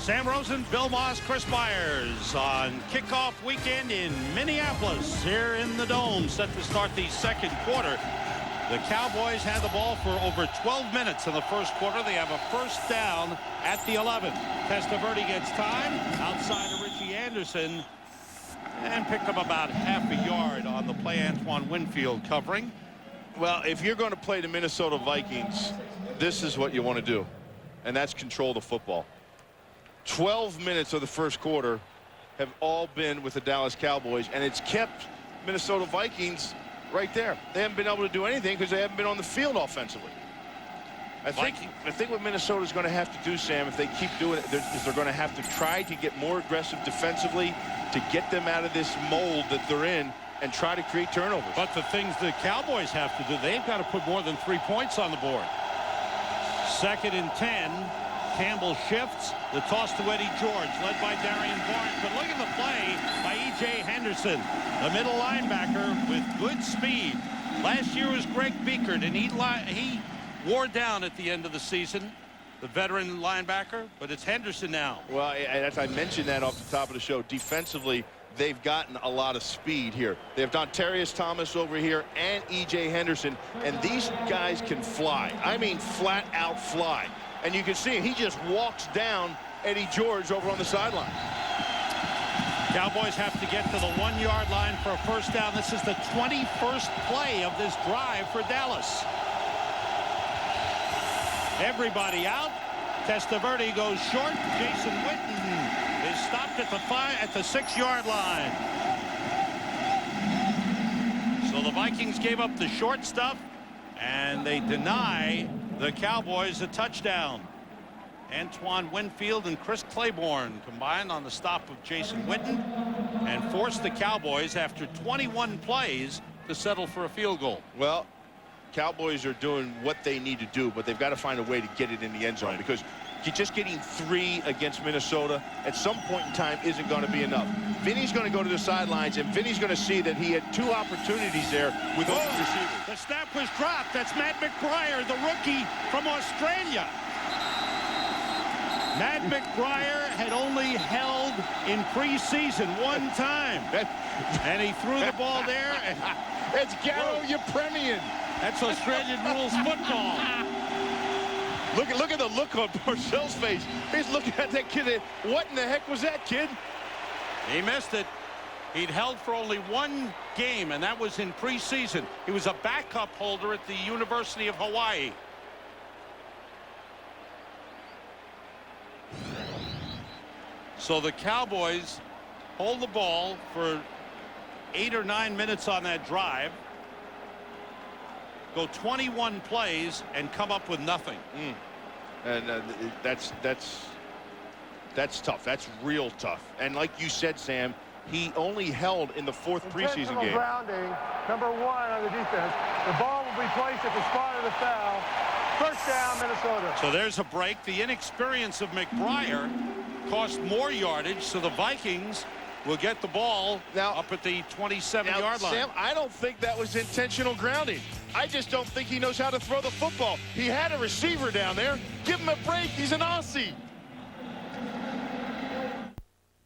Sam Rosen, Bill Moss, Chris Myers on kickoff weekend in Minneapolis here in the Dome, set to start the second quarter. The Cowboys had the ball for over 12 minutes in the first quarter. They have a first down at the 11. Testaverde gets time outside of Richie Anderson and picked up about half a yard on the play. Antoine Winfield covering. Well, if you're going to play the Minnesota Vikings, this is what you want to do, and that's control the football. 12 minutes of the first quarter have all been with the Dallas Cowboys, and it's kept Minnesota Vikings right there. They haven't been able to do anything because they haven't been on the field offensively. I think what Minnesota's going to have to do, Sam, if they keep doing it, is they're going to have to try to get more aggressive defensively to get them out of this mold that they're in and try to create turnovers. But the things the Cowboys have to do, they've got to put more than 3 points on the board. 2nd and 10. Campbell shifts. The toss to Eddie George, led by Darian Barnes. But look at the play by E.J. Henderson, the middle linebacker with good speed. Last year was Greg Biekert, and he wore down at the end of the season, the veteran linebacker. But it's Henderson now. Well, as I mentioned that off the top of the show, defensively, they've gotten a lot of speed here. They have Dontarius Thomas over here and E.J. Henderson, and these guys can fly. I mean, flat out fly. And you can see he just walks down Eddie George over on the sideline. Cowboys have to get to the 1-yard line for a first down. This is the 21st play of this drive for Dallas. Everybody out. Testaverde goes short. Jason Witten is stopped at the 6-yard line. So the Vikings gave up the short stuff, and they deny the Cowboys a touchdown. Antoine Winfield and Chris Claiborne combined on the stop of Jason Witten and forced the Cowboys after 21 plays to settle for a field goal. Well, Cowboys are doing what they need to do, but they've got to find a way to get it in the end zone, because just getting 3 against Minnesota at some point in time isn't going to be enough. Vinny's going to go to the sidelines, and Vinny's going to see that he had 2 opportunities there with open receivers. The snap was dropped. That's Matt McBriar, the rookie from Australia. Matt McBriar had only held in preseason 1 time. And he threw the ball there. And it's Garo Yepremian. That's Australian rules football. Look at the look on Parcells' face. He's looking at that kid. What in the heck was that, kid? He missed it. He'd held for only 1 game, and that was in preseason. He was a backup holder at the University of Hawaii. So the Cowboys hold the ball for 8 or 9 minutes on that drive, go 21 plays, and come up with nothing. And that's tough. That's real tough. And like you said, Sam, he only held in the 4th preseason game. Grounding, number 1 on the defense. The ball will be placed at the spot of the foul. First down, Minnesota. So there's a break. The inexperience of McBriar cost more yardage, so the Vikings will get the ball now up at the 27-yard line. Sam, I don't think that was intentional grounding. I just don't think he knows how to throw the football. He had a receiver down there. Give him a break. He's an Aussie.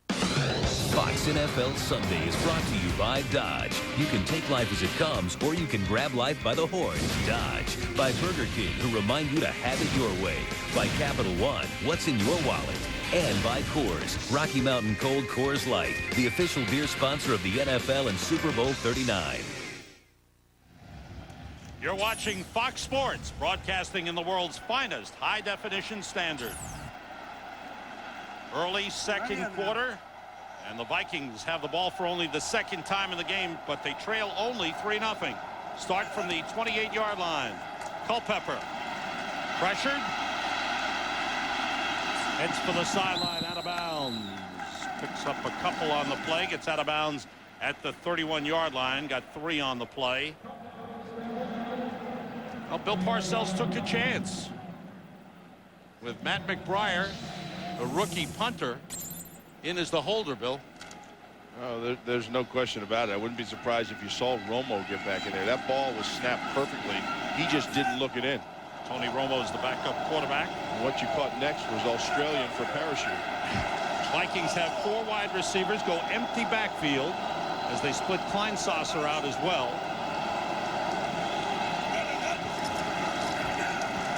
Fox NFL Sunday is brought to you by Dodge. You can take life as it comes, or you can grab life by the horns. Dodge. By Burger King, who remind you to have it your way. By Capital One, what's in your wallet? And by Coors, Rocky Mountain Cold Coors Light, the official beer sponsor of the NFL and Super Bowl 39. You're watching Fox Sports, broadcasting in the world's finest high-definition standard. Early second quarter, and the Vikings have the ball for only the 2nd time in the game, but they trail only 3-0. Start from the 28-yard line. Culpepper pressured. Heads for the sideline, out of bounds. Picks up a couple on the play, gets out of bounds at the 31-yard line. Got 3 on the play. Well, Bill Parcells took a chance with Matt McBriar, the rookie punter, in as the holder, Bill. Oh, there's no question about it. I wouldn't be surprised if you saw Romo get back in there. That ball was snapped perfectly. He just didn't look it in. Tony Romo's the backup quarterback. What you caught next was Australian for parachute. Vikings have 4 wide receivers, go empty backfield as they split Kleinsasser out as well.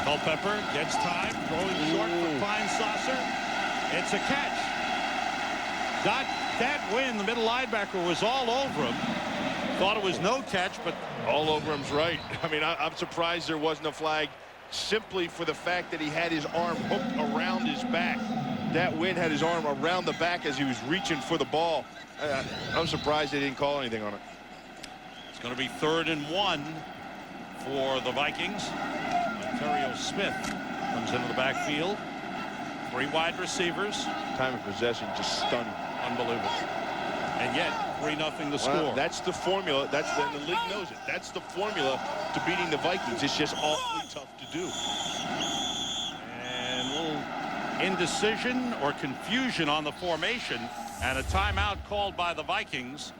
Culpepper gets time, throwing short for Kleinsasser. It's a catch. That win, the middle linebacker was all over him. Thought it was no catch, but all over him's right. I mean, I'm surprised there wasn't a flag simply for the fact that he had his arm hooked around his back. That Win had his arm around the back as he was reaching for the ball. I'm surprised they didn't call anything on it. It's going to be 3rd and 1 for the Vikings. Ontario Smith comes into the backfield. 3 wide receivers. Time of possession just stunned. Unbelievable. And yet 3-0 the score. Well, that's the formula. The league knows it. That's the formula to beating the Vikings. It's just awfully tough to do. And a little indecision or confusion on the formation, and a timeout called by the Vikings.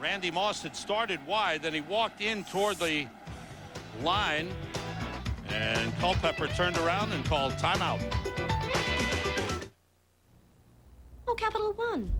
Randy Moss had started wide, then he walked in toward the line, and Culpepper turned around and called timeout. Oh, Capital One.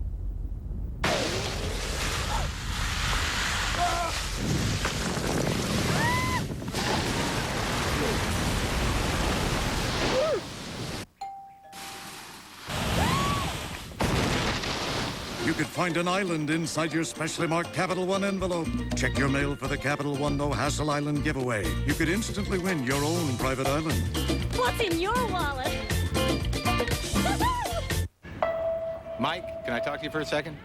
You could find an island inside your specially marked Capital One envelope. Check your mail for the Capital One No Hassle Island giveaway. You could instantly win your own private island. What's in your wallet? Mike, can I talk to you for a second?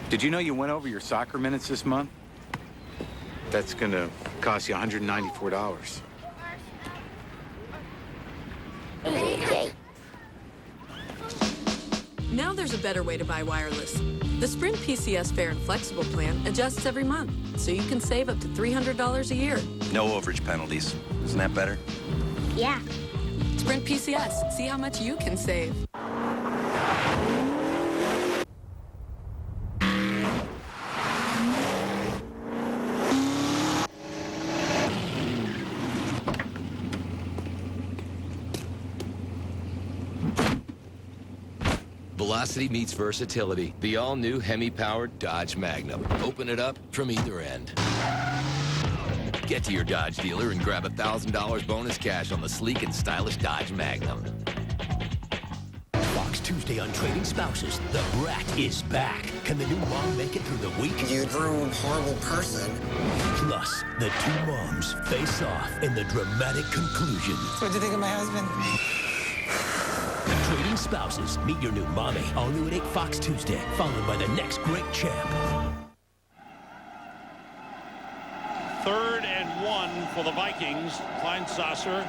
Did you know you went over your soccer minutes this month? That's going to cost you $194. Now there's a better way to buy wireless. The Sprint PCS Fair and Flexible plan adjusts every month, so you can save up to $300 a year. No overage penalties. Isn't that better? Yeah. Sprint PCS. See how much you can save. Velocity meets versatility. The all-new Hemi-powered Dodge Magnum. Open it up from either end. Get to your Dodge dealer and grab $1,000 bonus cash on the sleek and stylish Dodge Magnum. Fox Tuesday on Trading Spouses. The brat is back. Can the new mom make it through the week? You grown horrible person. Plus, the 2 moms face off in the dramatic conclusion. So what'd you think of my husband? Trading Spouses. Meet your new mommy. All new at 8 Fox Tuesday, followed by the next great champ. 3rd and 1 for the Vikings. Kleinsasser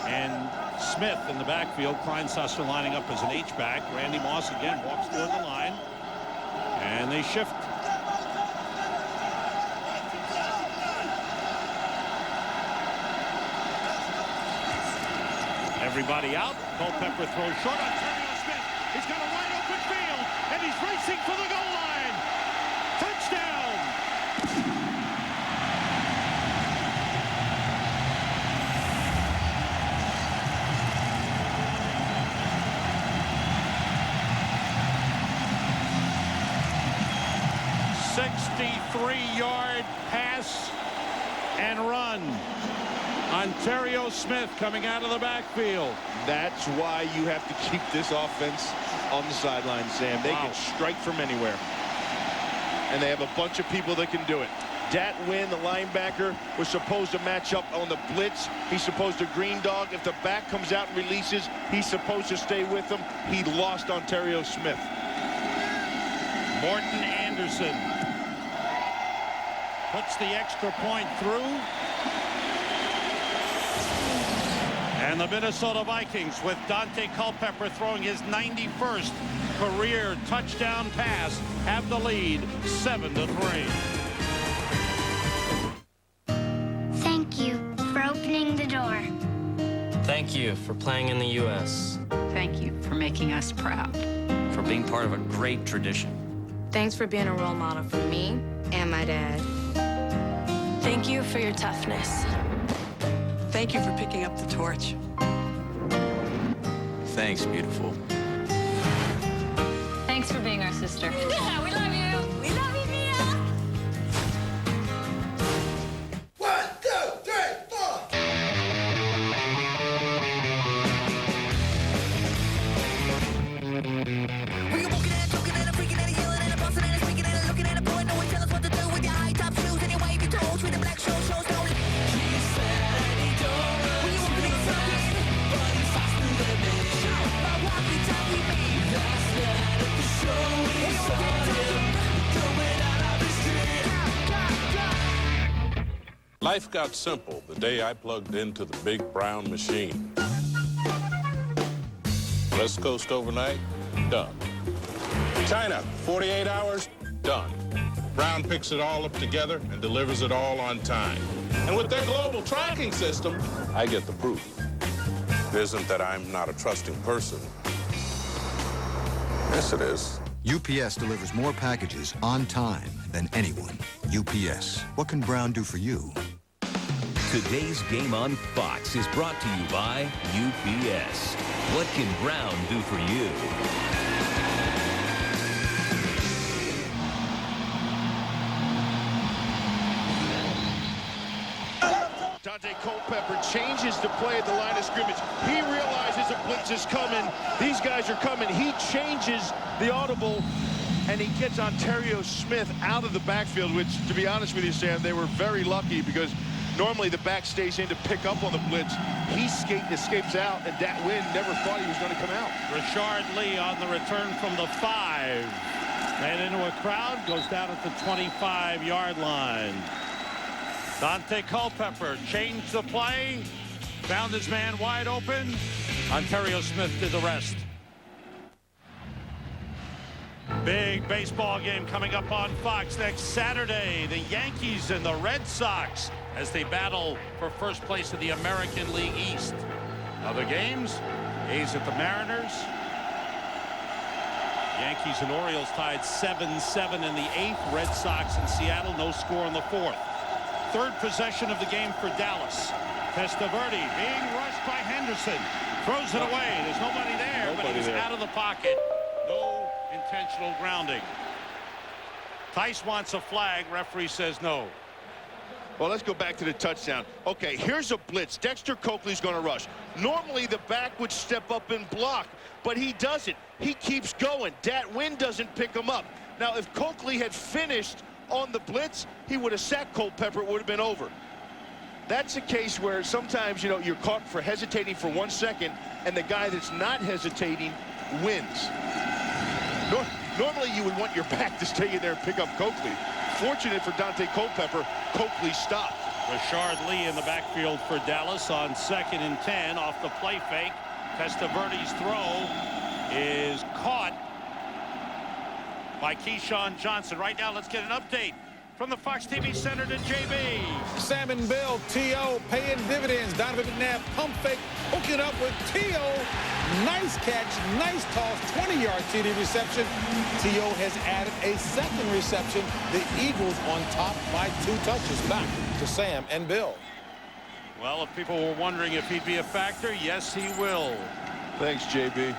and Smith in the backfield. Kleinsasser lining up as an H-back. Randy Moss again walks toward the line. And they shift. Everybody out. Culpepper throws short on Ontario Smith. He's got a wide open field, and he's racing for the goal line. Touchdown! .63-yard pass and run. Ontario Smith coming out of the backfield. That's why you have to keep this offense on the sideline, Sam. They can strike from anywhere. And they have a bunch of people that can do it. Dat Win, the linebacker, was supposed to match up on the blitz. He's supposed to green dog. If the back comes out and releases, he's supposed to stay with him. He lost Ontario Smith. Morton Anderson puts the extra point through. And the Minnesota Vikings, with Dante Culpepper throwing his 91st career touchdown pass, have the lead 7-3. Thank you for opening the door. Thank you for playing in the U.S. Thank you for making us proud. For being part of a great tradition. Thanks for being a role model for me and my dad. Thank you for your toughness. Thank you for picking up the torch. Thanks, beautiful. Thanks for being our sister. Yeah, we love you. We love you, Mia. 1, 2, 3, 4. We can walking and talking and freaking and yelling and busting and speaking and looking at a boy. No one tell us what to do with your high top shoes and your wavy toes with the black shows don't. She said he don't run. We walking and talking, but he's faster than me. But what we tell we mean. That's not at the show. We started going out of the street. Life got simple the day I plugged into the big brown machine. West Coast overnight, done. China, 48 hours, done. Brown picks it all up together and delivers it all on time. And with their global tracking system, I get the proof. It isn't that I'm not a trusting person. Yes, it is. UPS delivers more packages on time than anyone. UPS. What can Brown do for you? Today's game on Fox is brought to you by UPS. What can Brown do for you? Dante Culpepper changes the play at the line of scrimmage. He realizes a blitz is coming. These guys are coming. He changes the audible, and he gets Ontario Smith out of the backfield, which, to be honest with you, Sam, they were very lucky because normally the back stays in to pick up on the blitz. He escapes out, and that win never thought he was going to come out. Rashard Lee on the return from the 5. And into a crowd, goes down at the 25-yard line. Dante Culpepper changed the play, found his man wide open. Ontario Smith did the rest. Big baseball game coming up on Fox next Saturday. The Yankees and the Red Sox as they battle for first place in the American League East. Other games, A's at the Mariners. Yankees and Orioles tied 7-7 in the 8th. Red Sox in Seattle, no score in the 4th. Third possession of the game for Dallas. Testaverde being rushed by Henderson. Throws it away. There's nobody there, but he's out of the pocket. No intentional grounding. Tice wants a flag. Referee says no. Well, let's go back to the touchdown. Okay, here's a blitz. Dexter Coakley's going to rush. Normally, the back would step up and block, but he doesn't. He keeps going. Dat Wynn doesn't pick him up. Now, if Coakley had finished on the blitz, he would have sacked Culpepper. It would have been over. That's a case where sometimes, you know, you're caught for hesitating for 1 second, and the guy that's not hesitating wins. Normally, you would want your back to stay in there and pick up Coakley. Fortunate for Dante Culpepper, Coakley stopped. Rashard Lee in the backfield for Dallas on 2nd and 10 off the play fake. Testaverde's throw is caught by Keyshawn Johnson. Right now, let's get an update from the Fox TV Center to JB. Sam and Bill, T.O. paying dividends. Donovan McNabb pump fake, hooking up with T.O. Nice catch, nice toss, 20-yard TD reception. T.O. has added a second reception. The Eagles on top by 2 touches. Back to Sam and Bill. Well, if people were wondering if he'd be a factor, yes, he will. Thanks, JB.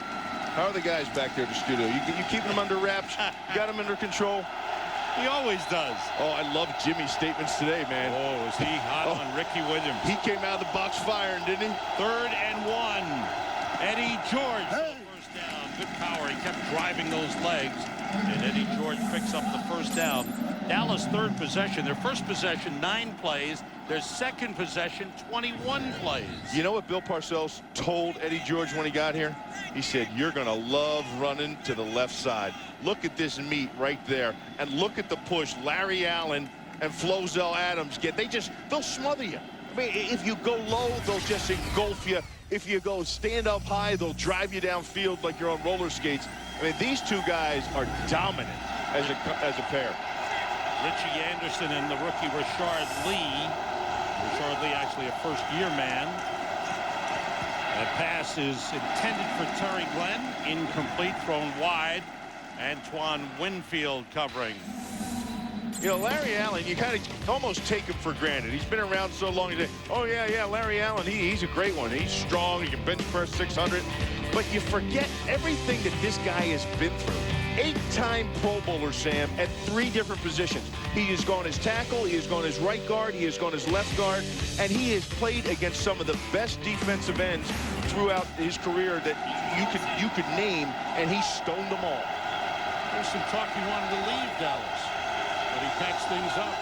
How are the guys back there at the studio? You keeping them under wraps? Got them under control? He always does. Oh, I love Jimmy's statements today, man. Oh, is he hot on Ricky Williams? He came out of the box firing, didn't he? 3rd and 1. Eddie George, first down. Good power. He kept driving those legs, and Eddie George picks up the first down. Dallas 3rd possession. Their first possession, 9 plays. Their second possession, 21 plays. You know what Bill Parcells told Eddie George when he got here? He said, you're going to love running to the left side. Look at this meat right there, and look at the push Larry Allen and Flozell Adams get. They'll smother you. I mean, if you go low, they'll just engulf you. If you go stand up high, they'll drive you downfield like you're on roller skates. I mean, these two guys are dominant as a pair. Richie Anderson and the rookie Rashard Lee. Rashard Lee actually a first-year man. That pass is intended for Terry Glenn. Incomplete, thrown wide. Antoine Winfield covering. You know, Larry Allen, you kind of almost take him for granted. He's been around so long. You say, oh, yeah, Larry Allen, he's a great one. He's strong. He can bench press 600. But you forget everything that this guy has been through. 8-time Pro Bowler, Sam, at 3 different positions. He has gone as tackle, he has gone as right guard, he has gone as left guard, and he has played against some of the best defensive ends throughout his career that you could name, and he stoned them all. There's some talk he wanted to leave Dallas, but he packs things up.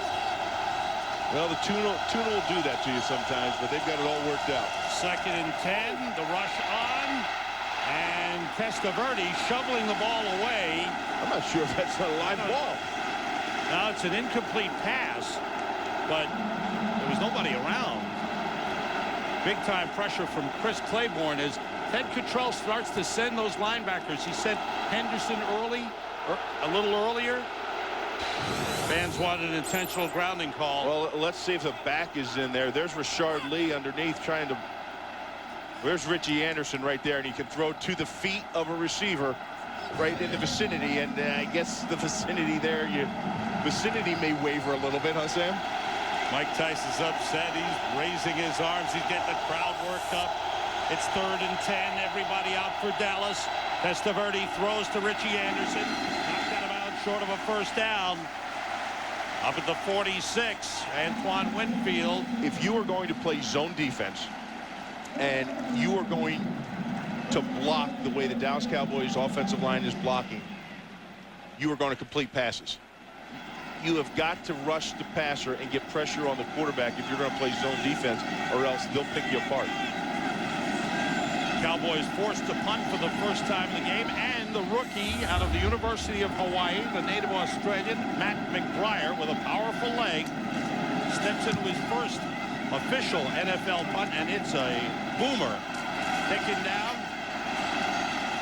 Well, the tuna will do that to you sometimes, but they've got it all worked out. 2nd and 10, the rush on, and Testaverde shoveling the ball away. I'm not sure if that's a live ball. Now it's an incomplete pass, but there was nobody around. Big time pressure from Chris Claiborne as Ted Cottrell starts to send those linebackers. He sent Henderson early, or a little earlier. Fans wanted an intentional grounding call. Well, let's see if the back is in there. There's Rashard Lee underneath trying to. There's Richie Anderson right there, and he can throw to the feet of a receiver right in the vicinity. And I guess the vicinity there, vicinity may waver a little bit, huh, Sam? Mike Tyson's upset. He's raising his arms. He's getting the crowd worked up. It's 3rd and 10. Everybody out for Dallas. Testaverde throws to Richie Anderson. Knocked out of bounds short of a first down. Up at the 46, Antoine Winfield. If you are going to play zone defense and you are going to block the way the Dallas Cowboys offensive line is blocking, you are going to complete passes. You have got to rush the passer and get pressure on the quarterback if you're going to play zone defense, or else they'll pick you apart. Cowboys forced to punt for the first time in the game, and the rookie out of the University of Hawaii, the native Australian, Matt McBriar, with a powerful leg, steps into his first official NFL punt, and it's a boomer. Taken down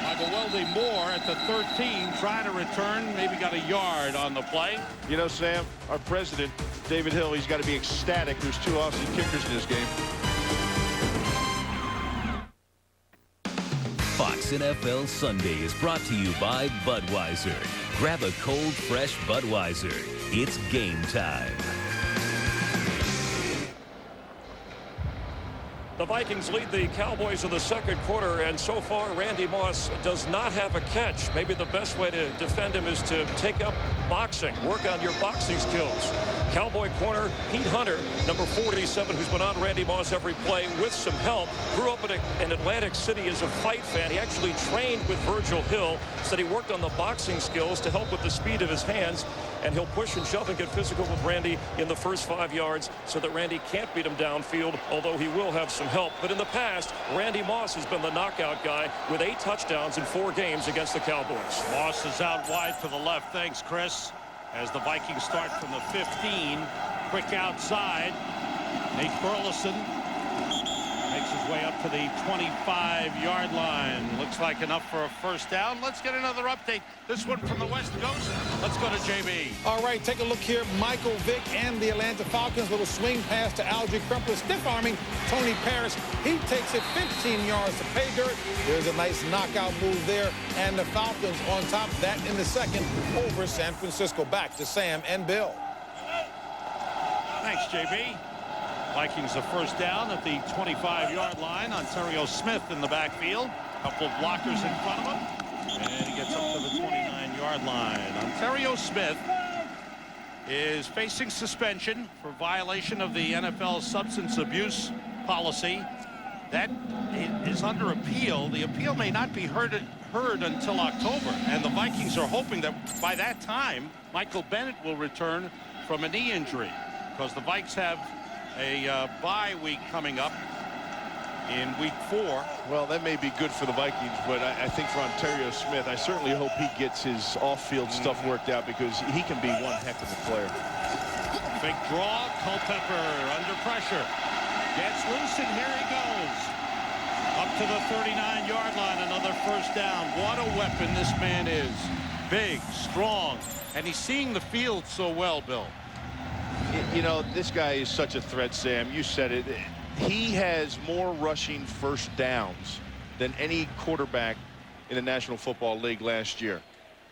by Weldy Moore at the 13, trying to return, maybe got a yard on the play. You know, Sam, our president, David Hill, he's got to be ecstatic. There's 2 Austin kickers in this game. Fox NFL Sunday is brought to you by Budweiser. Grab a cold, fresh Budweiser. It's game time. The Vikings lead the Cowboys in the 2nd quarter, and so far Randy Moss does not have a catch. Maybe the best way to defend him is to take up boxing, work on your boxing skills. Cowboy corner Pete Hunter, number 47, who's been on Randy Moss every play with some help. Grew up in Atlantic City as a fight fan. He actually trained with Virgil Hill, said he worked on the boxing skills to help with the speed of his hands, and he'll push and shove and get physical with Randy in the first 5 yards so that Randy can't beat him downfield, although he will have some help. But in the past, Randy Moss has been the knockout guy with 8 touchdowns in 4 games against the Cowboys. Moss is out wide to the left. Thanks, Chris. As the Vikings start from the 15, quick outside. Nate Burleson makes his way up to the 25-yard line. Looks like enough for a first down. Let's get another update. This one from the West Coast. Let's go to JB. All right, take a look here. Michael Vick and the Atlanta Falcons. Little swing pass to Algie Crumpler. Stiff-arming Tony Parrish. He takes it 15 yards to pay dirt. There's a nice knockout move there. And the Falcons on top of that in the 2nd over San Francisco. Back to Sam and Bill. Thanks, JB. Vikings a first down at the 25-yard line. Ontario Smith in the backfield. Couple of blockers in front of him. And he gets up to the 29-yard line. Ontario Smith is facing suspension for violation of the NFL substance abuse policy. That is under appeal. The appeal may not be heard until October. And the Vikings are hoping that by that time, Michael Bennett will return from a knee injury, because the Vikes have a bye week coming up in week 4. Well, that may be good for the Vikings, but I think for Ontario Smith, I certainly hope he gets his off-field stuff worked out, because he can be one heck of a player. Big draw. Culpepper under pressure. Gets loose, and here he goes. Up to the 39-yard line. Another first down. What a weapon this man is. Big, strong, and he's seeing the field so well, Bill. You know, this guy is such a threat, Sam. You said it. He has more rushing first downs than any quarterback in the National Football League last year.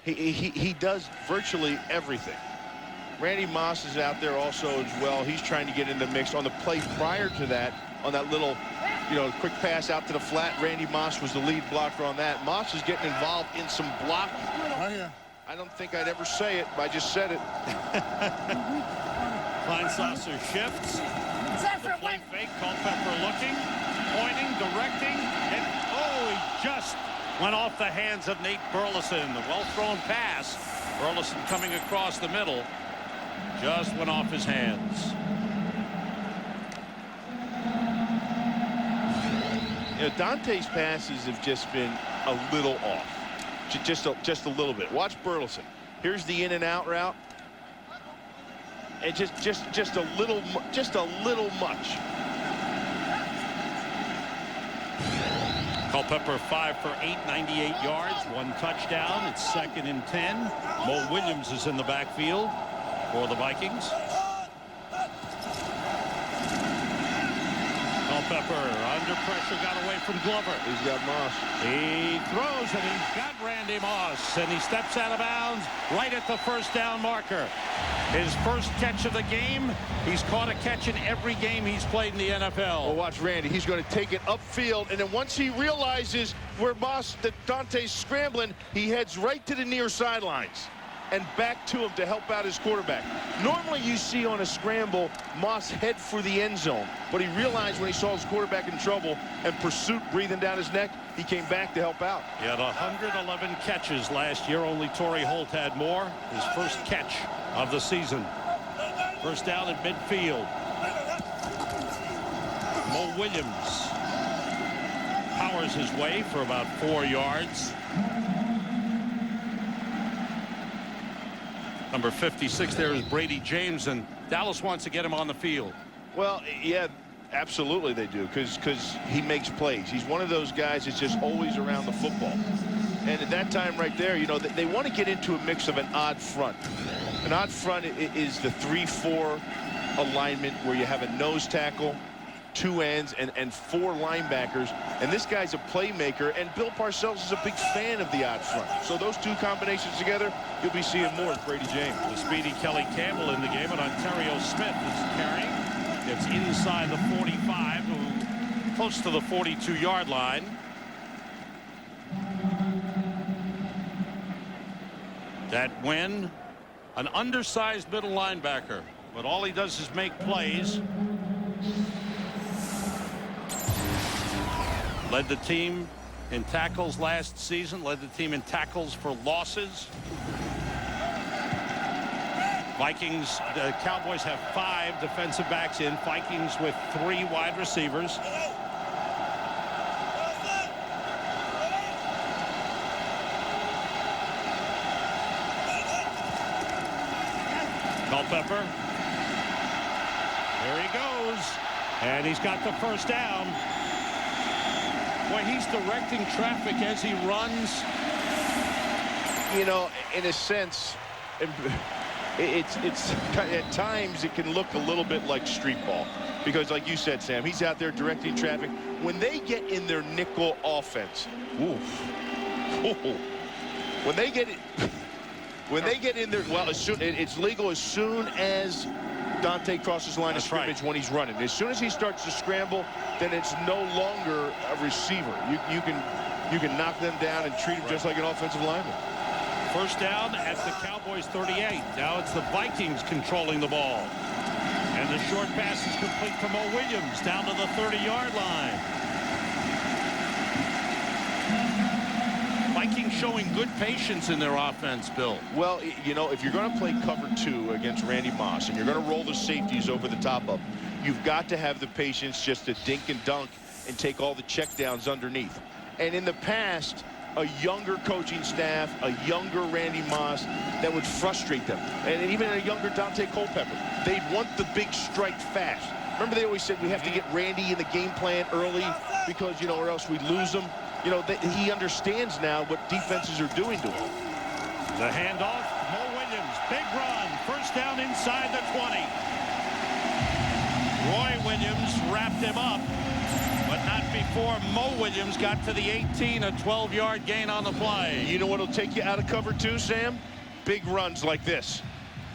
He does virtually everything. Randy Moss is out there also as well. He's trying to get in the mix. On the play prior to that, on that little, quick pass out to the flat, Randy Moss was the lead blocker on that. Moss is getting involved in some blocking. Oh, yeah. I don't think I'd ever say it, but I just said it. Kleinsasser shifts. The play fake. Culpepper looking, pointing, directing, and he just went off the hands of Nate Burleson. The well-thrown pass. Burleson coming across the middle. Just went off his hands. Dante's passes have just been a little off. Just a little bit. Watch Burleson. Here's the in and out route. And just a little much. Culpepper 5 for 8, 98 yards, 1 touchdown. It's 2nd and 10. Mo Williams is in the backfield for the Vikings. Culpepper under pressure, got away from Glover. He's got Moss. He throws and he's got Randy Moss, and he steps out of bounds right at the first down marker. His first catch of the game. He's caught a catch in every game he's played in the NFL. Well, watch Randy. He's going to take it upfield, and then once he realizes where that Dante's scrambling, he heads right to the near sidelines and back to him to help out his quarterback. Normally you see on a scramble Moss head for the end zone, but he realized when he saw his quarterback in trouble and pursuit breathing down his neck, he came back to help out. He had 111 catches last year. Only Torrey Holt had more. His first catch of the season. First down at midfield. Mo Williams powers his way for about 4 yards. Number 56 there is Brady James, and Dallas wants to get him on the field. Well, yeah, absolutely they do, because he makes plays. He's one of those guys that's just always around the football. And at that time right there, they want to get into a mix of an odd front. An odd front is the 3-4 alignment where you have a nose tackle, 2 ends, and 4 linebackers. And this guy's a playmaker, and Bill Parcells is a big fan of the odd front. So those 2 combinations together, you'll be seeing more of Brady James. The speedy Kelly Campbell in the game, and Ontario Smith is carrying. Gets inside the 45, close to the 42-yard line. That win, an undersized middle linebacker, but all he does is make plays. Led the team in tackles last season, led the team in tackles for losses. Vikings, the Cowboys have 5 defensive backs in. Vikings with 3 wide receivers. Culpepper. There he goes. And he's got the first down. Boy, he's directing traffic as he runs. In a sense, it's at times it can look a little bit like street ball, because like you said, Sam, he's out there directing traffic. When they get in their nickel offense, when they get in there, well, it's legal as soon as Dante crosses line of scrimmage. When he's running. As soon as he starts to scramble, then it's no longer a receiver. You can knock them down and treat them just like an offensive lineman. First down at the Cowboys 38. Now it's the Vikings controlling the ball. And the short pass is complete to Mo Williams down to the 30-yard line. Vikings showing good patience in their offense, Bill. Well, if you're going to play cover 2 against Randy Moss and you're going to roll the safeties over the top of them, you've got to have the patience just to dink and dunk and take all the checkdowns underneath. And in the past, a younger coaching staff, a younger Randy Moss, that would frustrate them. And even a younger Dante Culpepper, they'd want the big strike fast. Remember, they always said we have to get Randy in the game plan early because, or else we lose him. He understands now what defenses are doing to him. The handoff, Mo Williams, big run, first down inside the 20. Roy Williams wrapped him up, but not before Mo Williams got to the 18, a 12-yard gain on the play. You know what'll take you out of cover 2, Sam? Big runs like this.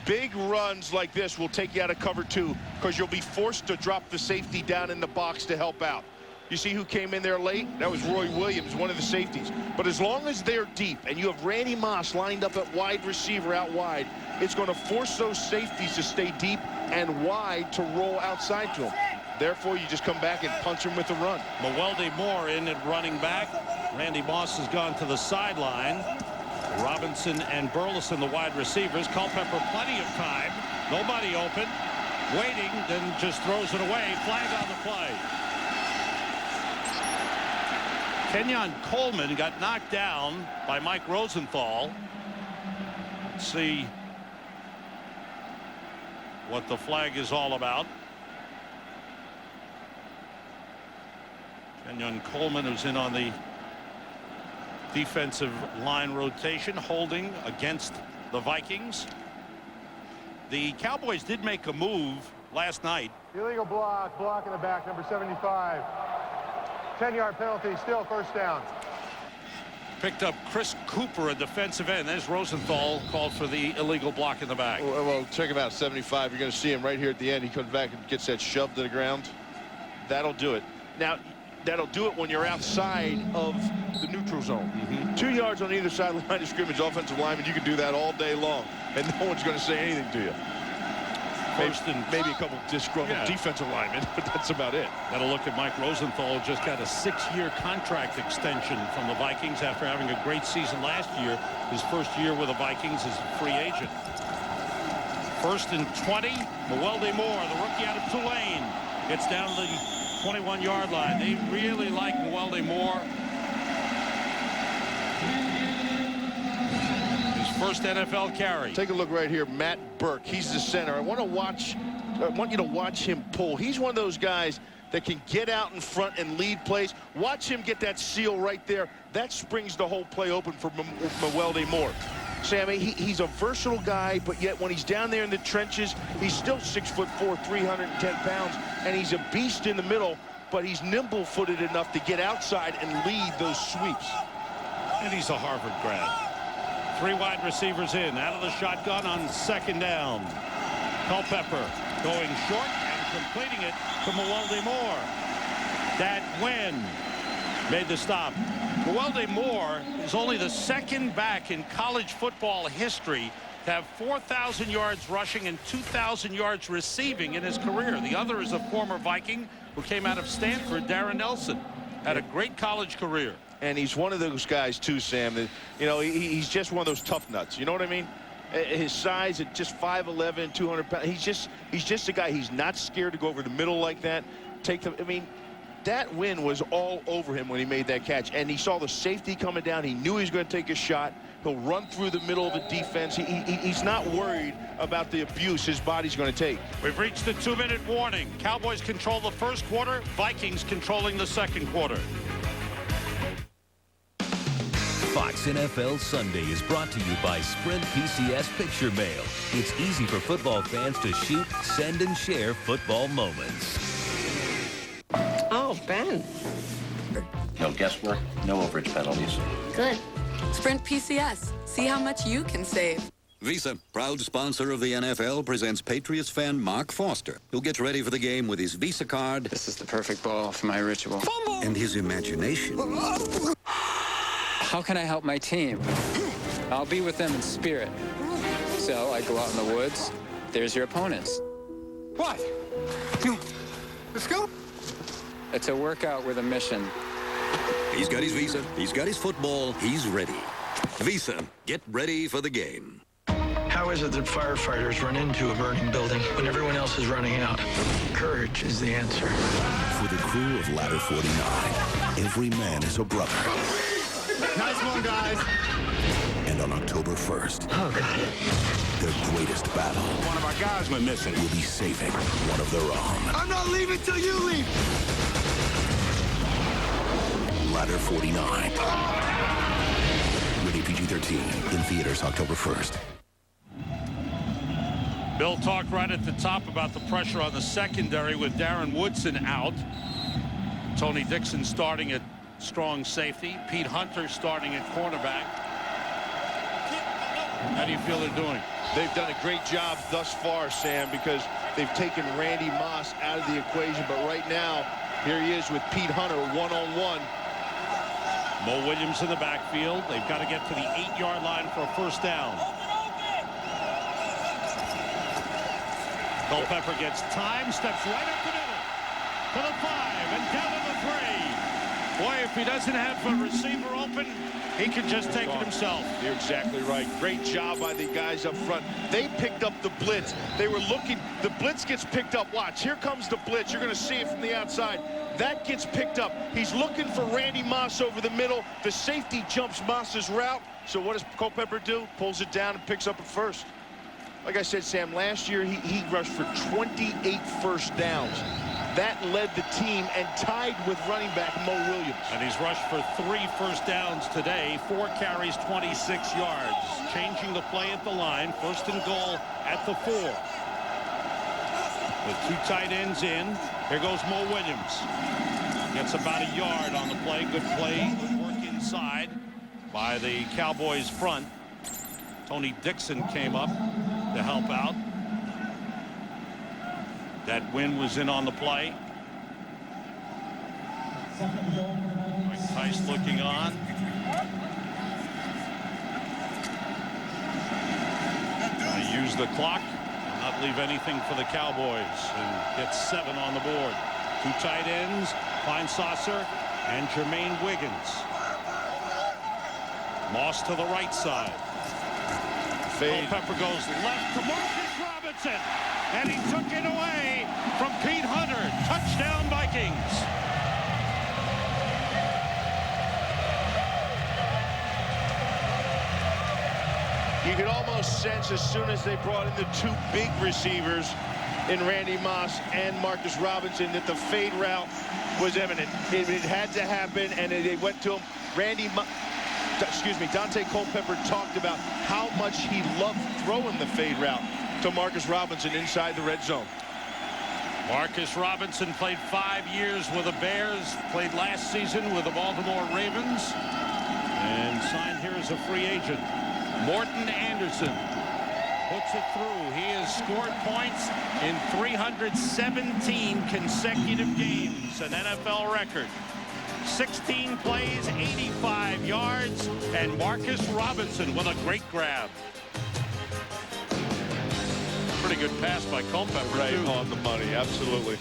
Big runs like this will take you out of cover 2 because you'll be forced to drop the safety down in the box to help out. You see who came in there late? That was Roy Williams, one of the safeties. But as long as they're deep and you have Randy Moss lined up at wide receiver out wide, it's going to force those safeties to stay deep and wide to roll outside to him. Therefore, you just come back and punch him with the run. Mewelde Moore in at running back. Randy Moss has gone to the sideline. Robinson and Burleson, the wide receivers. Culpepper, plenty of time. Nobody open. Waiting, then just throws it away. Flag on the play. Kenyon Coleman got knocked down by Mike Rosenthal. Let's see what the flag is all about. Kenyon Coleman, who's in on the defensive line rotation, holding against the Vikings. The Cowboys did make a move last night. Illegal block in the back, number 75. 10-yard penalty, still first down. Picked up Chris Cooper, a defensive end. There's Rosenthal, called for the illegal block in the back. Well, check him out, 75. You're going to see him right here at the end. He comes back and gets that shoved to the ground. That'll do it. Now, that'll do it when you're outside of the neutral zone. 2 yards on either side of the line of scrimmage, offensive lineman, you can do that all day long, and no one's going to say anything to you. Maybe a couple disgruntled defensive linemen, but that's about it. Got to look at Mike Rosenthal. Just got a 6-year contract extension from the Vikings after having a great season last year. His first year with the Vikings as a free agent. 1st and 20. Mewelde Moore, the rookie out of Tulane, gets down to the 21-yard line. They really like Mewelde Moore. First NFL carry. Take a look right here. Matt Burke. He's the center. I want you to watch him pull. He's one of those guys that can get out in front and lead plays. Watch him get that seal right there. That springs the whole play open for Mewelde Moore. Sammy, he's a versatile guy, but yet when he's down there in the trenches, he's still 6'4", 310 pounds, and he's a beast in the middle, but he's nimble-footed enough to get outside and lead those sweeps. And he's a Harvard grad. 3 wide receivers in, out of the shotgun on 2nd down. Culpepper going short and completing it to Mewelde Moore. That win made the stop. Mewelde Moore is only the 2nd back in college football history to have 4,000 yards rushing and 2,000 yards receiving in his career. The other is a former Viking who came out of Stanford, Darren Nelson. Had a great college career. And he's one of those guys, too, Sam, that, you know, he's just one of those tough nuts. You know what I mean? His size at just 5'11", 200 pounds. He's just a guy. He's not scared to go over the middle like that. I mean, that win was all over him when he made that catch. And he saw the safety coming down. He knew he was going to take a shot. He'll run through the middle of the defense. He's not worried about the abuse his body's going to take. We've reached the 2-minute warning. Cowboys control the 1st quarter. Vikings controlling the 2nd quarter. Fox NFL Sunday is brought to you by Sprint PCS Picture Mail. It's easy for football fans to shoot, send, and share football moments. Oh, Ben. No guesswork, no overage penalties. Good. Sprint PCS. See how much you can save. Visa, proud sponsor of the NFL, presents Patriots fan Mark Foster, who gets ready for the game with his Visa card. This is the perfect ball for my ritual. And his imagination. How can I help my team? I'll be with them in spirit. So I go out in the woods. There's your opponents. What? Let's go. It's a workout with a mission. He's got his Visa. He's got his football. He's ready. Visa, get ready for the game. How is it that firefighters run into a burning building when everyone else is running out? Courage is the answer. For the crew of Ladder 49, every man is a brother. Nice one, guys. And on October 1st, oh, God, their greatest battle. One of our guys went missing. Will be saving one of their own. I'm not leaving till you leave. Ladder 49. Rated PG-13. In theaters October 1st. Bill talked right at the top about the pressure on the secondary with Darren Woodson out. Tony Dixon starting at strong safety. Pete Hunter starting at cornerback. How do you feel they're doing? They've done a great job thus far, Sam, because they've taken Randy Moss out of the equation. But right now, here he is with Pete Hunter one-on-one. Mo Williams in the backfield. They've got to get to the 8-yard line for a first down. Culpepper gets time, steps right up the middle to the 5 and down to the 3. Boy, if he doesn't have a receiver open, he can just take it himself. You're exactly right. Great job by the guys up front. They picked up the blitz. They were looking. The blitz gets picked up. Watch, here comes the blitz. You're going to see it from the outside. That gets picked up. He's looking for Randy Moss over the middle. The safety jumps Moss's route. So what does Culpepper do? Pulls it down and picks up at first. Like I said, Sam, last year he rushed for 28 first downs. That led the team and tied with running back Mo Williams. And he's rushed for 3 first downs today. 4 carries, 26 yards. Changing the play at the line. First and goal at the 4. With 2 tight ends in. Here goes Mo Williams. Gets about a yard on the play. Good play. Good work inside by the Cowboys front. Tony Dixon came up to help out. That win was in on the play. Mike Tice looking on. They use the clock. Not leave anything for the Cowboys. And get 7 on the board. 2 tight ends. Klein Saucer and Jermaine Wiggins. Moss to the right side. Culpepper goes left to Marcus Robinson. And he took it away from Pete Hunter. Touchdown, Vikings. You could almost sense as soon as they brought in the 2 big receivers in Randy Moss and Marcus Robinson that the fade route was imminent. It had to happen, and they went to him. Dante Culpepper talked about how much he loved throwing the fade route to Marcus Robinson inside the red zone. Marcus Robinson played 5 years with the Bears, played last season with the Baltimore Ravens, and signed here as a free agent. Morton Anderson puts it through. He has scored points in 317 consecutive games, an NFL record. 16 plays, 85 yards, and Marcus Robinson with a great grab. Pretty good pass by Culpepper, right too. On the money, absolutely.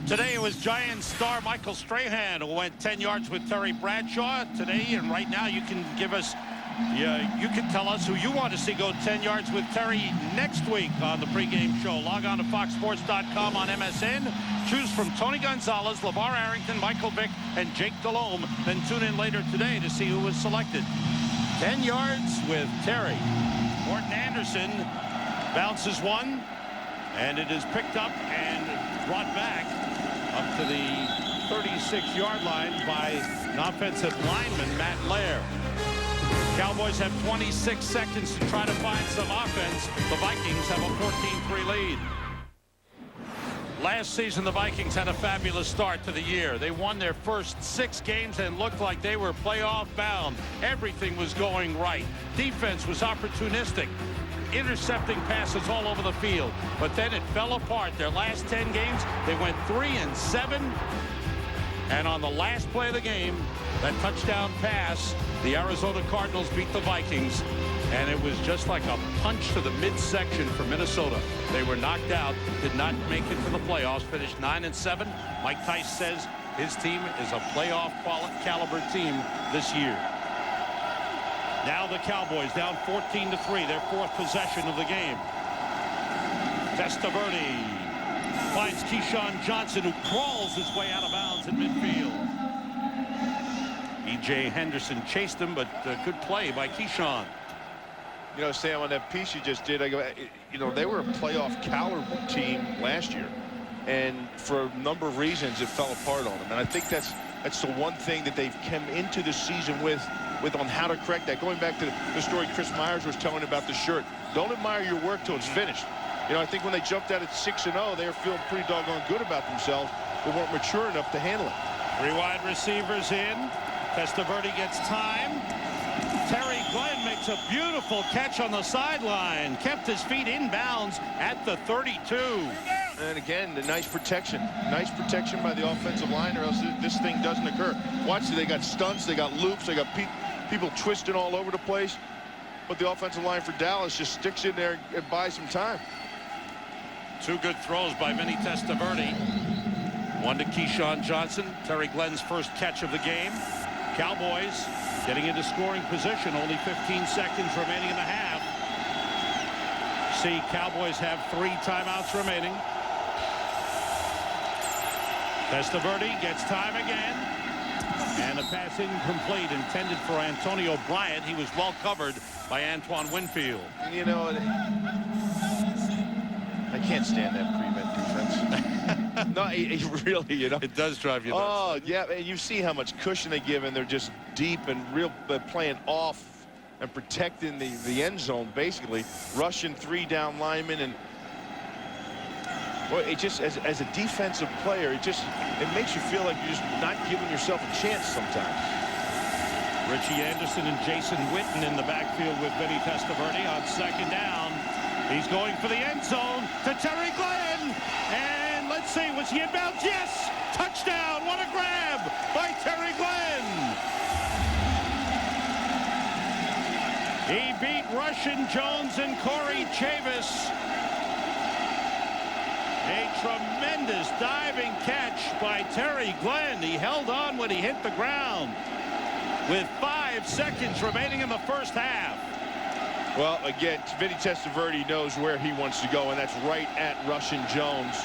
Today it was Giants star Michael Strahan who went 10 yards with Terry Bradshaw today, and right now you can give us, you can tell us who you want to see go 10 yards with Terry next week on the pregame show. Log on to foxsports.com on MSN. Choose from Tony Gonzalez, LeVar Arrington, Michael Vick, and Jake Delhomme. Then tune in later today to see who was selected. 10 yards with Terry. Morton Anderson bounces one, and it is picked up and brought back up to the 36-yard line by an offensive lineman, Matt Lair. Cowboys have 26 seconds to try to find some offense. The Vikings have a 14-3 lead. Last season, the Vikings had a fabulous start to the year. They won their first 6 games and looked like they were playoff bound. Everything was going right. Defense was opportunistic, intercepting passes all over the field. But then it fell apart. Their last 10 games, they went 3-7. And on the last play of the game, that touchdown pass, the Arizona Cardinals beat the Vikings. And it was just like a punch to the midsection for Minnesota. They were knocked out, did not make it to the playoffs, finished 9-7. Mike Tice says his team is a playoff caliber team this year. Now the Cowboys down 14-3, their 4th possession of the game. Testaverde finds Keyshawn Johnson, who crawls his way out of bounds in midfield. E.J. Henderson chased him, but good play by Keyshawn. You know, Sam, on that piece you just did, you know, they were a playoff caliber team last year, and for a number of reasons it fell apart on them. And I think that's the one thing that they've come into the season with on how to correct that. Going back to the story Chris Myers was telling about the shirt. Don't admire your work till it's finished. You know, I think when they jumped out at 6-0, they were feeling pretty doggone good about themselves. They weren't mature enough to handle it. 3 wide receivers in. Testaverde gets time. Terry Glenn makes a beautiful catch on the sideline. Kept his feet in bounds at the 32. And again, the nice protection. Nice protection by the offensive line, or else this thing doesn't occur. Watch, they got stunts, they got loops, they got people twisting all over the place. But the offensive line for Dallas just sticks in there and buys some time. 2 good throws by Vinny Testaverde. One to Keyshawn Johnson, Terry Glenn's first catch of the game. Cowboys getting into scoring position. Only 15 seconds remaining in the half. See, Cowboys have 3 timeouts remaining. Testaverde gets time again. And the pass incomplete, intended for Antonio Bryant. He was well covered by Antoine Winfield. You know, I can't stand that prevent defense. No, really, you know. It does drive you nuts. Oh, yeah, and you see how much cushion they give, and they're just deep and real playing off and protecting the end zone, basically. Rushing 3 down linemen, and well, it just, as a defensive player, it makes you feel like you're just not giving yourself a chance sometimes. Richie Anderson and Jason Witten in the backfield with Vinny Testaverde on 2nd down. He's going for the end zone to Terry Glenn. And let's see, was he inbounds? Yes! Touchdown! What a grab by Terry Glenn! He beat Russian Jones and Corey Chavis. A tremendous diving catch by Terry Glenn. He held on when he hit the ground with 5 seconds remaining in the first half. Well, again, Vinny Testaverde knows where he wants to go, and that's right at Russian Jones.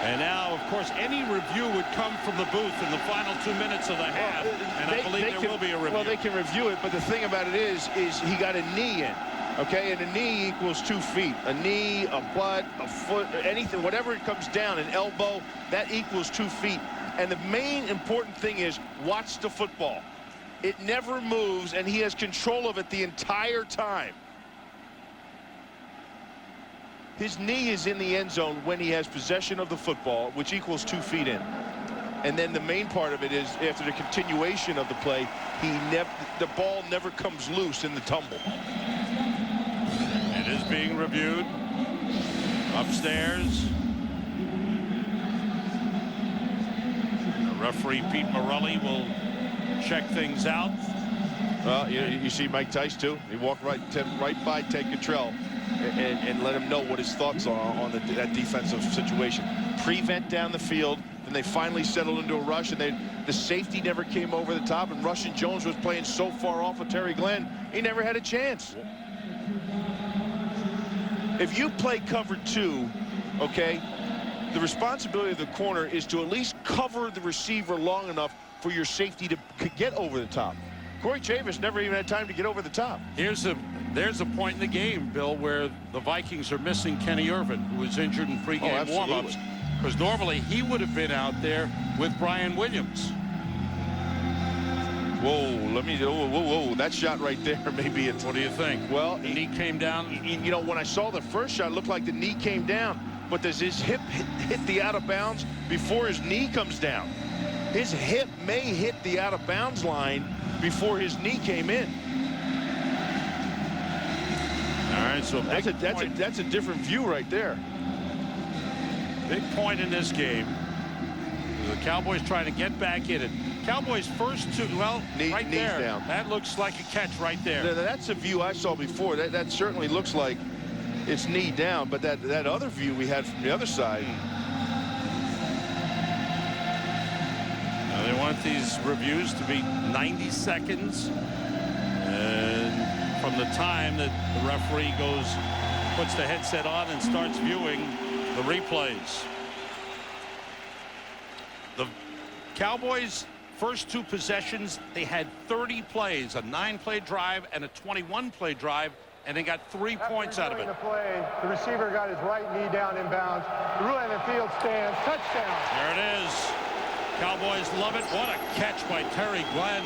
And now, of course, any review would come from the booth in the final 2 minutes of the half, and I believe there will be a review. Well, they can review it, but the thing about it is he got a knee in. Okay, and a knee equals 2 feet. A knee, a butt, a foot, anything, whatever it comes down, an elbow, that equals 2 feet. And the main important thing is watch the football. It never moves, and he has control of it the entire time. His knee is in the end zone when he has possession of the football, which equals 2 feet in. And then the main part of it is after the continuation of the play, the ball never comes loose in the tumble. It is being reviewed upstairs. The referee Pete Morelli will check things out. Well, you see Mike Tice too. He walked right by Ted Cottrell and let him know what his thoughts are on that defensive situation. Prevent down the field, then they finally settled into a rush, and the safety never came over the top, and Russian Jones was playing so far off of Terry Glenn, he never had a chance. If you play cover 2, okay, the responsibility of the corner is to at least cover the receiver long enough for your safety to get over the top. Corey Chavis never even had time to get over the top. There's a point in the game, Bill, where the Vikings are missing Kenny Irvin, who was injured in pregame warm-ups, because normally he would have been out there with Brian Williams. Whoa, that shot right there, maybe it's... What do you think? Well, the knee came down. You know, when I saw the first shot, it looked like the knee came down, but does his hip hit the out of bounds before his knee comes down? His hip may hit the out of bounds line before his knee came in. All right, so that's a different view right there. Big point in this game. The Cowboys trying to get back in it. Cowboys first 2, well, right there. Down. That looks like a catch right there. That's a view I saw before. That certainly looks like it's knee down, but that other view we had from the other side. Now they want these reviews to be 90 seconds. And from the time that the referee puts the headset on and starts viewing the replays. The Cowboys' first 2 possessions, they had 30 plays, a 9-play drive and a 21-play drive, and they got 3 points out of it. The play, the receiver got his right knee down in bounds. The rule in the field stands. Touchdown. There it is. Cowboys love it. What a catch by Terry Glenn.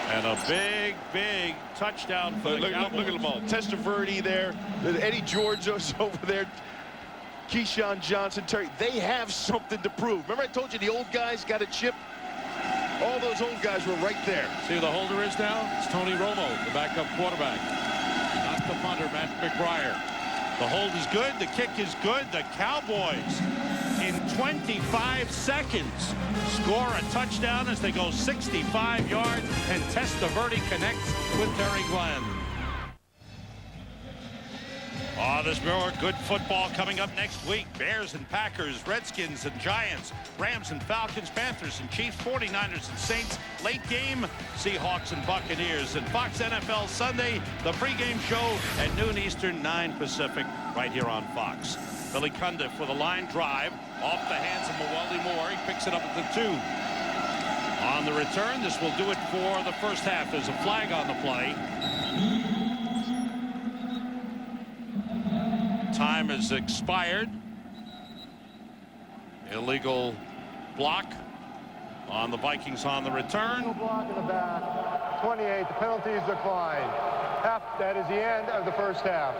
And a big touchdown for the Cowboys. Look at them all. Testaverde there. Eddie Georgios over there. Keyshawn Johnson, Terry. They have something to prove. Remember I told you the old guys got a chip? All those old guys were right there. See who the holder is now? It's Tony Romo, the backup quarterback. Not the punter, Matt McBriar. The hold is good. The kick is good. The Cowboys, in 25 seconds, score a touchdown as they go 65 yards, and Testaverde connects with Terry Glenn. Oh, there's more good football coming up next week. Bears and Packers, Redskins and Giants, Rams and Falcons, Panthers and Chiefs, 49ers and Saints. Late game, Seahawks and Buccaneers. And Fox NFL Sunday, the pregame show at noon Eastern, 9 Pacific, right here on Fox. Billy Cundiff for the line drive, off the hands of Mawali Moore. He picks it up at the 2. On the return, this will do it for the first half. There's a flag on the play. Time has expired. Illegal block on the Vikings on the return. Illegal block in the back. 28. The penalties decline. That is the end of the first half.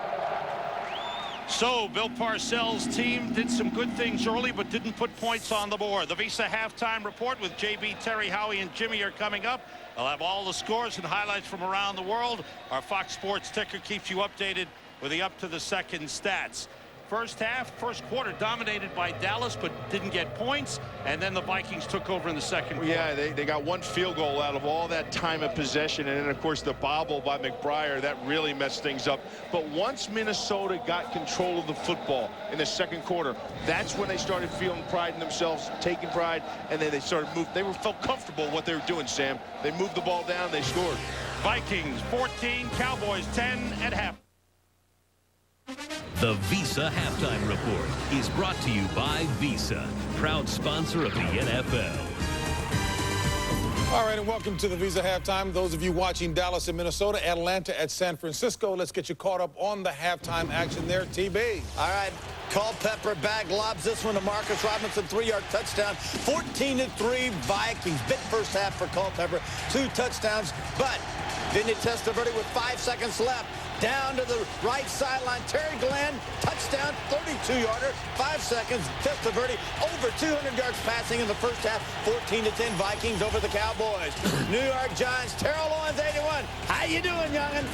So Bill Parcells' team did some good things early but didn't put points on the board. The Visa halftime report with JB, Terry, Howie, and Jimmy are coming up. I'll have all the scores and highlights from around the world. Our Fox Sports ticker keeps you updated with the up-to-the-second stats. First half, first quarter dominated by Dallas, but didn't get points. And then the Vikings took over in the second quarter. Yeah, they got one field goal out of all that time of possession. And then, of course, the bobble by McBriar, that really messed things up. But once Minnesota got control of the football in the second quarter, that's when they started feeling pride in themselves, taking pride, and then they started moving. They felt comfortable what they were doing, Sam. They moved the ball down, they scored. Vikings 14, Cowboys 10 at half. The Visa Halftime Report is brought to you by Visa, proud sponsor of the NFL. All right, and welcome to the Visa Halftime. Those of you watching Dallas and Minnesota, Atlanta at San Francisco, let's get you caught up on the halftime action there, TB. All right, Culpepper bag lobs this one to Marcus Robinson, 3-yard touchdown, 14-3 Vikings. Big first half for Culpepper, 2 touchdowns, but Vinny Testaverde with 5 seconds left. Down to the right sideline, Terry Glenn, touchdown, 32-yarder, 5 seconds. Testaverde over 200 yards passing in the first half, 14-10 Vikings over the Cowboys. New York Giants, Terrell Owens, 81. How you doing, young'un?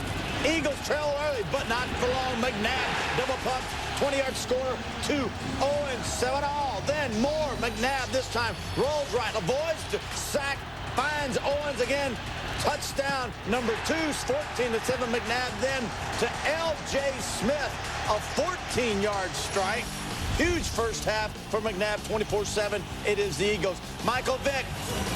Eagles trail early, but not for long. McNabb, double pump, 20-yard score to Owens, 7-all. Then more, McNabb this time rolls right. LaVoy's to sack, finds Owens again. Touchdown number 2, 14-7 McNabb. Then to L.J. Smith, a 14-yard strike. Huge first half for McNabb, 24-7. It is the Eagles. Michael Vick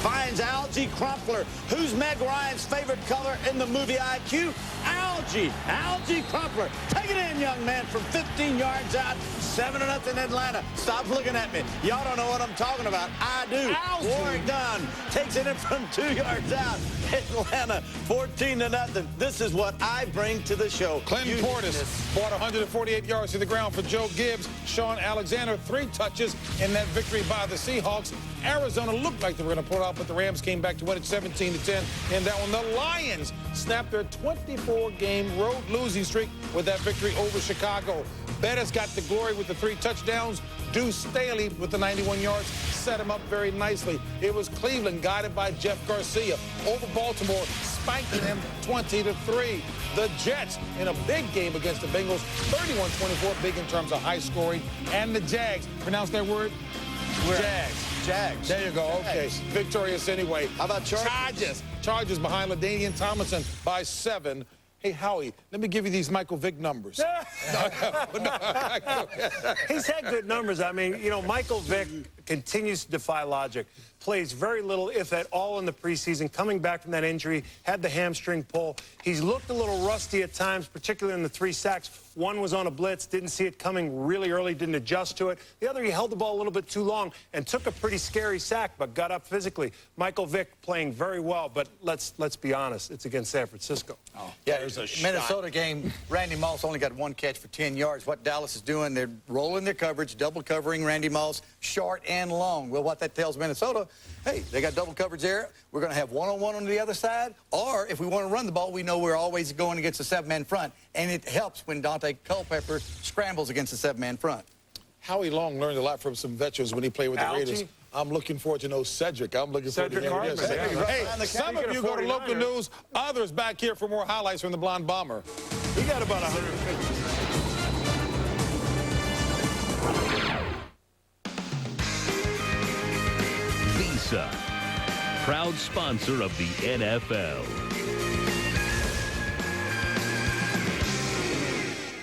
finds Algie Crumpler. Who's Meg Ryan's favorite color in the movie IQ? Algie. Algie Crumpler. Take it in, young man, from 15 yards out. 7-0 Atlanta. Stop looking at me. Y'all don't know what I'm talking about. I do. Warwick Dunn takes it in from 2 yards out. Atlanta, 14-0. This is what I bring to the show. Clinton Portis brought 148 yards to the ground for Joe Gibbs. Sean Alexander, 3 touches in that victory by the Seahawks. Arizona looked like they were going to pull it out, but the Rams came back to win it 17-10 in that one. The Lions snapped their 24-game road losing streak with that victory over Chicago. Bettis got the glory with the 3 touchdowns. Deuce Staley with the 91 yards set him up very nicely. It was Cleveland guided by Jeff Garcia over Baltimore, spanking them 20-3. The Jets in a big game against the Bengals, 31-24, big in terms of high scoring. And the Jags, pronounce that word? Jags. There you go. Okay. Victorious anyway. How about Chargers? Chargers behind LaDainian Tomlinson by 7. Hey, Howie, let me give you these Michael Vick numbers. He's had good numbers. I mean, you know, Michael Vick continues to defy logic. Plays very little, if at all, in the preseason. Coming back from that injury, had the hamstring pull. He's looked a little rusty at times, particularly in the 3 sacks. One was on a blitz, didn't see it coming really early, didn't adjust to it. The other, he held the ball a little bit too long and took a pretty scary sack, but got up physically. Michael Vick playing very well, but let's be honest, it's against San Francisco. Oh, yeah, there's a Minnesota game. Randy Moss only got 1 catch for 10 yards. What Dallas is doing, they're rolling their coverage, double covering Randy Moss, short and man long. Well, what that tells Minnesota, hey, they got double coverage there. We're going to have one-on-one on the other side. Or if we want to run the ball, we know we're always going against a 7-man front. And it helps when Dante Culpepper scrambles against a 7-man front. Howie Long learned a lot from some veterans when he played with the Raiders. I'm looking forward to know Cedric. I'm looking forward to hearing this. Hey, some of you go to local news. Others back here for more highlights from the Blonde Bomber. We got about 150. Visa, proud sponsor of the NFL.